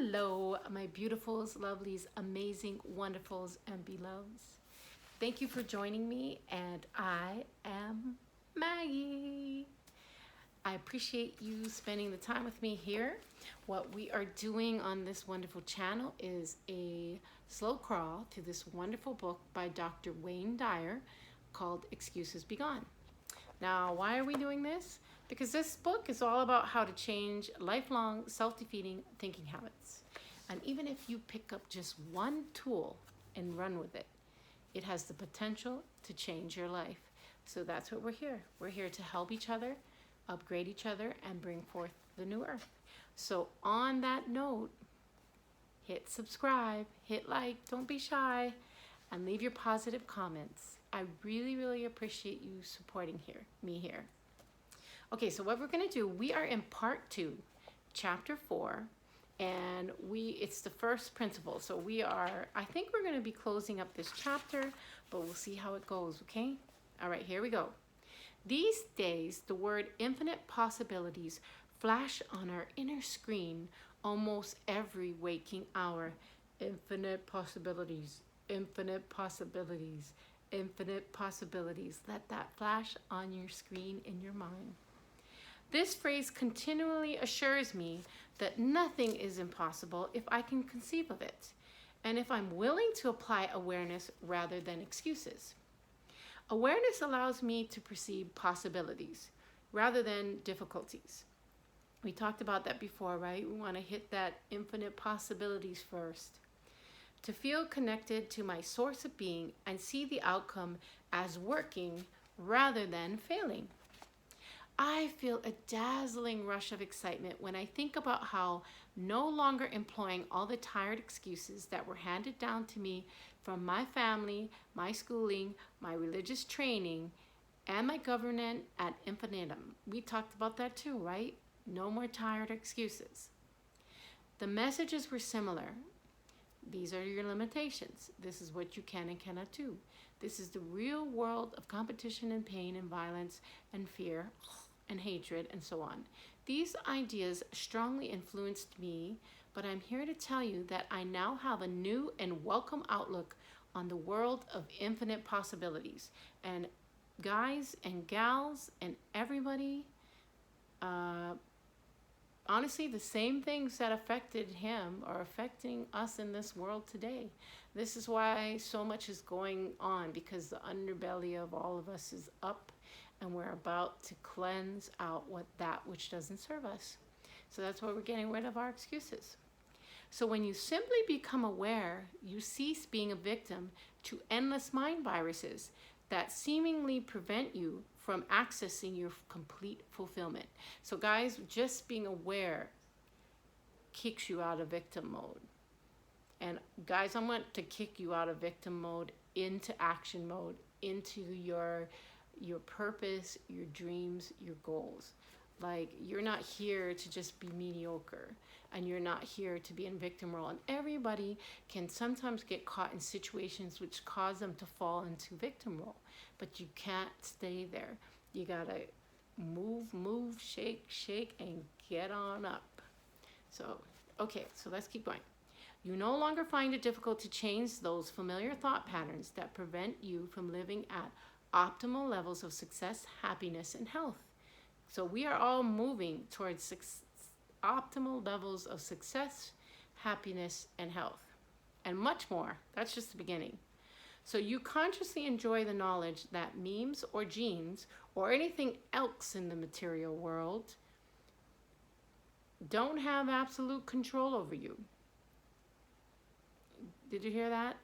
Hello, my beautifuls, lovelies, amazing, wonderfuls, and beloveds. Thank you for joining me, and I am Maggie. I appreciate you spending the time with me here. What we are doing on this wonderful channel is a slow crawl through this wonderful book by Dr. Wayne Dyer called Excuses Be Gone. Now, why are we doing this? Because this book is all about how to change lifelong self-defeating thinking habits. And even if you pick up just one tool and run with it, it has the potential to change your life. So that's what we're here. We're here to help each other, upgrade each other, and bring forth the new earth. So on that note, hit subscribe, hit like, don't be shy, and leave your positive comments. I really, really appreciate you supporting me here. Okay, so what we're gonna do, we are in part 2, chapter 4, and it's the first principle. So I think we're gonna be closing up this chapter, but we'll see how it goes, okay? All right, here we go. These days, the word infinite possibilities flash on our inner screen almost every waking hour. Infinite possibilities, infinite possibilities, infinite possibilities. Let that flash on your screen in your mind. This phrase continually assures me that nothing is impossible if I can conceive of it, and if I'm willing to apply awareness rather than excuses. Awareness allows me to perceive possibilities rather than difficulties. We talked about that before, right? We want to hit that infinite possibilities first. To feel connected to my source of being and see the outcome as working rather than failing. I feel a dazzling rush of excitement when I think about how no longer employing all the tired excuses that were handed down to me from my family, my schooling, my religious training, and my government ad infinitum. We talked about that too, right? No more tired excuses. The messages were similar. These are your limitations. This is what you can and cannot do. This is the real world of competition and pain and violence and fear and hatred and so on. These ideas strongly influenced me, but I'm here to tell you that I now have a new and welcome outlook on the world of infinite possibilities. And guys and gals and everybody, honestly, the same things that affected him are affecting us in this world today. This is why so much is going on, because the underbelly of all of us is up, and we're about to cleanse out that which doesn't serve us. So that's why we're getting rid of our excuses. So when you simply become aware, you cease being a victim to endless mind viruses that seemingly prevent you from accessing your complete fulfillment. So guys, just being aware kicks you out of victim mode. And guys, I want to kick you out of victim mode into action mode, into your purpose, your dreams, your goals. Like, you're not here to just be mediocre, and you're not here to be in victim role. And everybody can sometimes get caught in situations which cause them to fall into victim role, but you can't stay there. You gotta move, shake, and get on up. So, okay, so let's keep going. You no longer find it difficult to change those familiar thought patterns that prevent you from living at optimal levels of success, happiness, and health. So we are all moving towards optimal levels of success, happiness, and health, and much more. That's just the beginning. So you consciously enjoy the knowledge that memes or genes or anything else in the material world don't have absolute control over you. Did you hear that?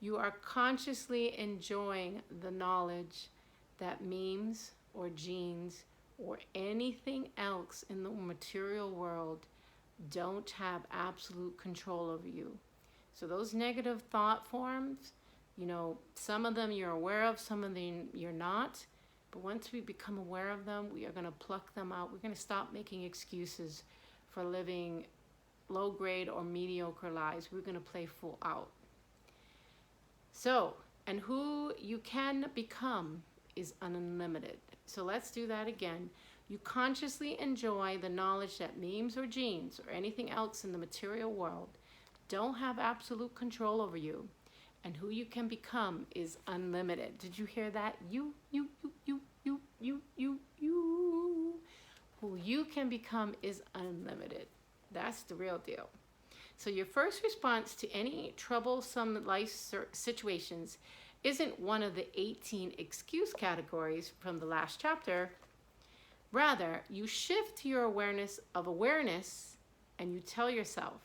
You are consciously enjoying the knowledge that memes or genes or anything else in the material world don't have absolute control over you. So those negative thought forms, some of them you're aware of, some of them you're not. But once we become aware of them, we are going to pluck them out. We're going to stop making excuses for living low grade or mediocre lives. We're going to play full out. So, and who you can become is unlimited. So let's do that again. You consciously enjoy the knowledge that memes or genes or anything else in the material world don't have absolute control over you, and who you can become is unlimited. Did you hear that? You. Who you can become is unlimited. That's the real deal. So your first response to any troublesome life situations isn't one of the 18 excuse categories from the last chapter. Rather, you shift to your awareness of awareness and you tell yourself,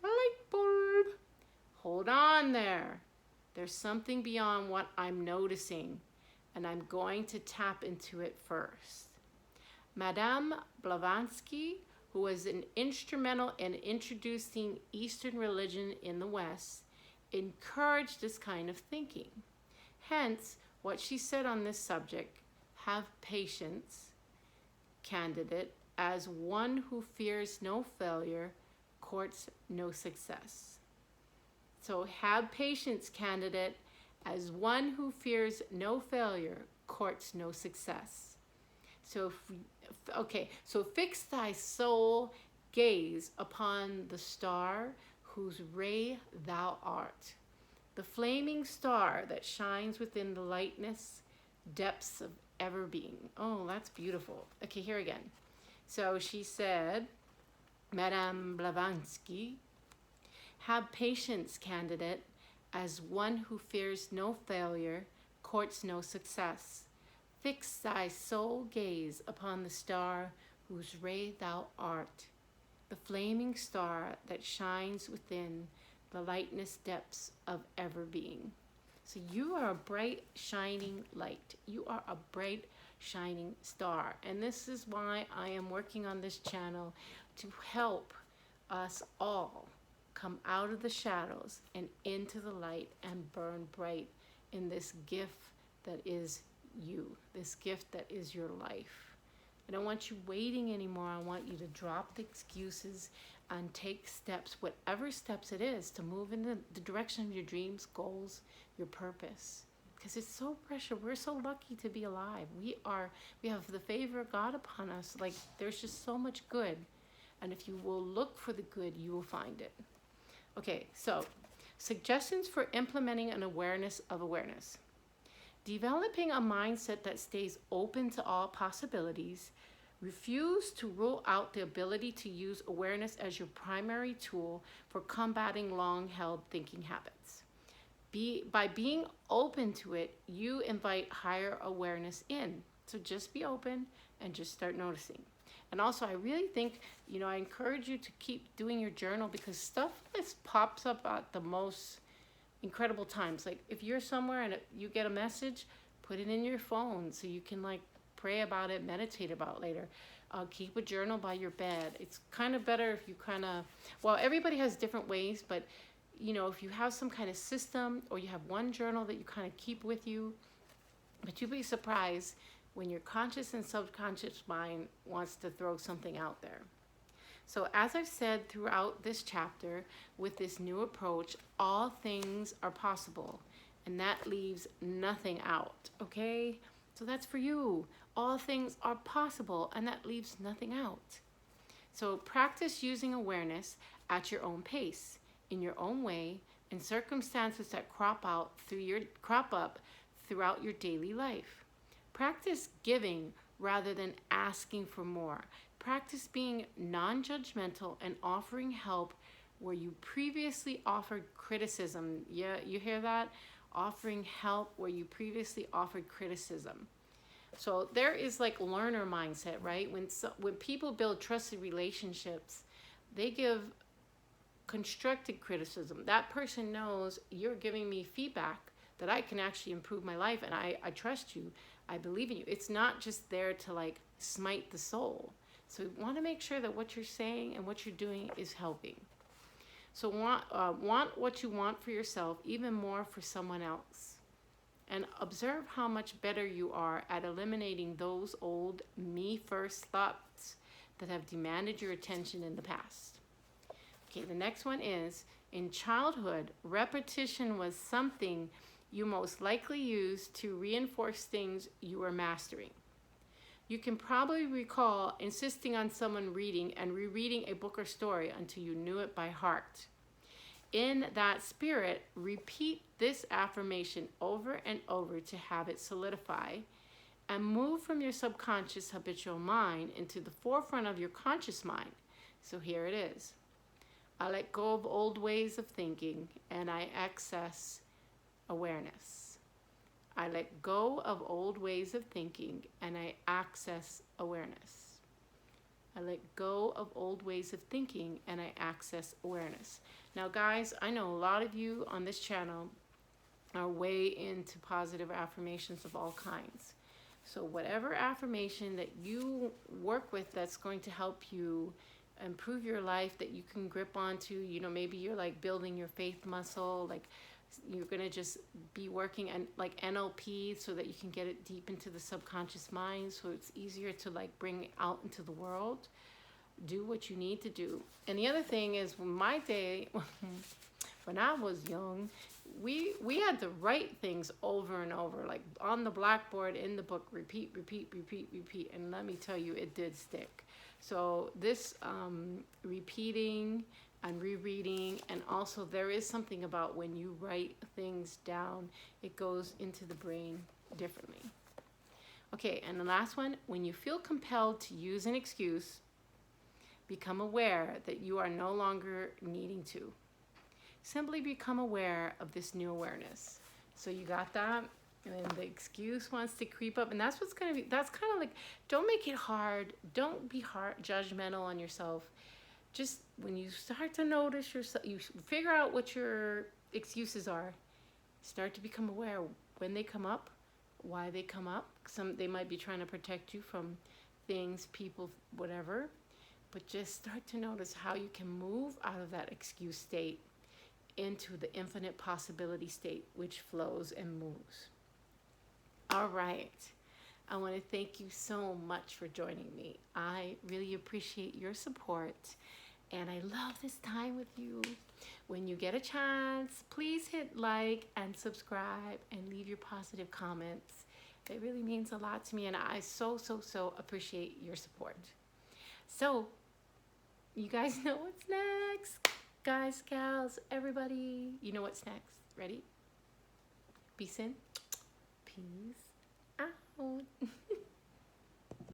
light bulb, hold on there. There's something beyond what I'm noticing, and I'm going to tap into it first. Madame Blavatsky, who was an instrumental in introducing Eastern religion in the West, encouraged this kind of thinking. Hence, what she said on this subject, have patience, candidate, as one who fears no failure, courts no success. So have patience, candidate, as one who fears no failure, courts no success. So, so fix thy soul gaze upon the star whose ray thou art, the flaming star that shines within the lightness depths of ever being. Oh, that's beautiful. Okay, here again. So she said, Madame Blavatsky, have patience, candidate, as one who fears no failure, courts no success. Fix thy soul gaze upon the star whose ray thou art, the flaming star that shines within the lightness depths of ever being. So you are a bright, shining light. You are a bright, shining star. And this is why I am working on this channel, to help us all come out of the shadows and into the light and burn bright in this gift that is you, this gift that is your life. I don't want you waiting anymore. I want you to drop the excuses and take steps, whatever steps it is, to move in the direction of your dreams, goals, your purpose. Because it's so precious. We're so lucky to be alive. We have the favor of God upon us. Like, there's just so much good. And if you will look for the good, you will find it. Okay, so suggestions for implementing an awareness of awareness. Developing a mindset that stays open to all possibilities. Refuse to rule out the ability to use awareness as your primary tool for combating long-held thinking habits. By being open to it, you invite higher awareness in. So just be open and just start noticing. And also, I really think, I encourage you to keep doing your journal, because stuff this pops up at the most incredible times. Like if you're somewhere and you get a message, put it in your phone so you can pray about it, meditate about it later. Keep a journal by your bed. It's kind of better if you everybody has different ways, but if you have some kind of system, or you have one journal that you kind of keep with you, but you'd be surprised when your conscious and subconscious mind wants to throw something out there. So as I've said throughout this chapter, with this new approach, all things are possible, and that leaves nothing out, okay? So that's for you. All things are possible, and that leaves nothing out. So practice using awareness at your own pace, in your own way, in circumstances that crop up throughout your daily life. Practice giving rather than asking for more. Practice being non-judgmental and offering help where you previously offered criticism. Yeah, you hear that? Offering help where you previously offered criticism. So there is learner mindset, right? When people build trusted relationships, they give constructive criticism. That person knows you're giving me feedback that I can actually improve my life, and I trust you. I believe in you. It's not just there to smite the soul. So you want to make sure that what you're saying and what you're doing is helping. So want what you want for yourself, even more for someone else. And observe how much better you are at eliminating those old me-first thoughts that have demanded your attention in the past. Okay, the next one is, in childhood, repetition was something you most likely used to reinforce things you were mastering. You can probably recall insisting on someone reading and rereading a book or story until you knew it by heart. In that spirit, repeat this affirmation over and over to have it solidify and move from your subconscious habitual mind into the forefront of your conscious mind. So here it is. I let go of old ways of thinking and I access awareness. I let go of old ways of thinking and I access awareness. I let go of old ways of thinking and I access awareness. Now, guys, I know a lot of you on this channel are way into positive affirmations of all kinds. So whatever affirmation that you work with that's going to help you improve your life, that you can grip onto, you know, maybe you're like building your faith muscle, like you're going to just be working and like NLP so that you can get it deep into the subconscious mind so it's easier to like bring it out into the world. Do what you need to do. And the other thing is, my day, when I was young, we had to write things over and over, like on the blackboard, in the book, repeat, repeat, repeat, repeat. And let me tell you, it did stick. So this repeating and rereading, and also there is something about when you write things down, it goes into the brain differently. Okay, and the last one, when you feel compelled to use an excuse, become aware that you are no longer needing to. Simply become aware of this new awareness. So you got that? And the excuse wants to creep up. And that's what's going to be, that's kind of like, don't make it hard. Don't be judgmental on yourself. Just when you start to notice yourself, you figure out what your excuses are. Start to become aware when they come up, why they come up. They might be trying to protect you from things, people, whatever. But just start to notice how you can move out of that excuse state into the infinite possibility state, which flows and moves. All right. I want to thank you so much for joining me. I really appreciate your support, and I love this time with you. When you get a chance, please hit like and subscribe and leave your positive comments. It really means a lot to me, and I so appreciate your support. So, you guys know what's next. Guys, gals, everybody, you know what's next. Ready? Peace in. Peace out.